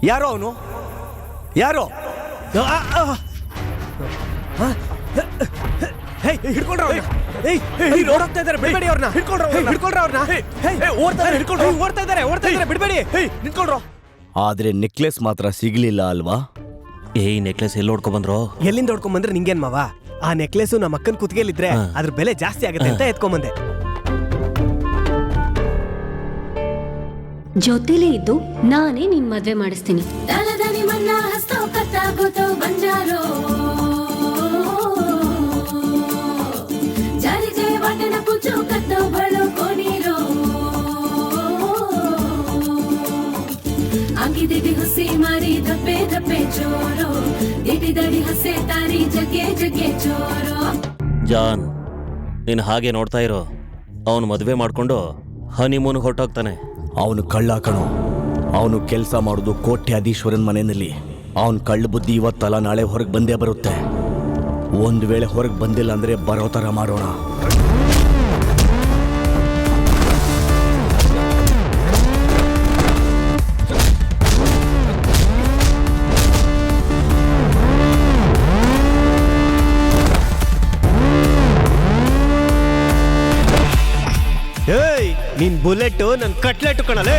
ಯಾರೋ ಅವನು? ಯಾರೋ? ಹಿಡ್ಕೊಂಡ್ರ ಓಡೋಗ್ತಾ ಇದಾರೆ, ಬಿಡ್ಬೇಡಿ ಅವ್ರನ್ನ. ಹಿಡ್ಕೊಂಡ್ರ ಅವ್ರನ್ನ. ಓಡ್ತಾ ಇದಾರೆ, ಬಿಡ್ಬೇಡಿ. ನಿಂತ್ಕೊಂಡ್ರು. ಆದ್ರೆ ನೆಕ್ಲೆಸ್ ಮಾತ್ರ ಸಿಗ್ಲಿಲ್ಲ ಅಲ್ವಾ? ಈ ನೆಕ್ಲೆಸ್ ಎಲ್ಲಿ ಹೊಡ್ಕೊ ಬಂದ್ರು? ಎಲ್ಲಿಂದ ಹೊಡ್ಕೊಂಡ್ ಬಂದ್ರೆ ನಿಂಗೇನ್ ಮಾವ? ಆ ನೆಕ್ಲೆಸ್ ನಮ್ಮ ಅಕ್ಕನ ಕುತ್ತಿಗೆಲಿದ್ರೆ ಅದ್ರ ಬೆಲೆ ಜಾಸ್ತಿ ಆಗುತ್ತೆ ಅಂತ ಎತ್ಕೊಂಬಂದೆ. ಜೊತೆಲೇ ಇದ್ದು ನಾನೇ ನಿನ್ ಮದ್ವೆ ಮಾಡಿಸ್ತೀನಿ. ಹುಸಿ ಮಾರಿ ದಪ್ಪೆ ದಪ್ಪೆ ಚೋರೋ ದಿಟಿ ದಡಿ ಹಸೆ ತಾರಿ ಜಗೆ ಜಗೆ ಚೋರೋ. ಜಾನ್, ನೀನ್ ಹಾಗೆ ನೋಡ್ತಾ ಇರೋ. ಅವನು ಮದುವೆ ಮಾಡ್ಕೊಂಡು ಹನಿಮೂನ್ ಹೊರಟೋಗ್ತಾನೆ. ಅವನು ಕಳ್ಳ ಕಣೋ. ಅವನು ಕೆಲಸ ಮಾಡೋದು ಕೋಟ್ಯಾಧೀಶ್ವರನ್ ಮನೆಯಲ್ಲಿ. ಅವನ್ ಕಳ್ಳ ಬುದ್ಧಿ ಇವತ್ತಲ್ಲ ನಾಳೆ ಹೊರಗೆ ಬಂದೇ ಬರುತ್ತೆ. ಒಂದ್ ವೇಳೆ ಹೊರಗೆ ಬಂದಿಲ್ಲ ಅಂದ್ರೆ ಬರೋ ತರ ಮಾಡೋಣ. ನಿನ್ ಬುಲೆಟ್ ನನ್ ಕಟ್ಲೆಟ್ ಕಣಲೇ.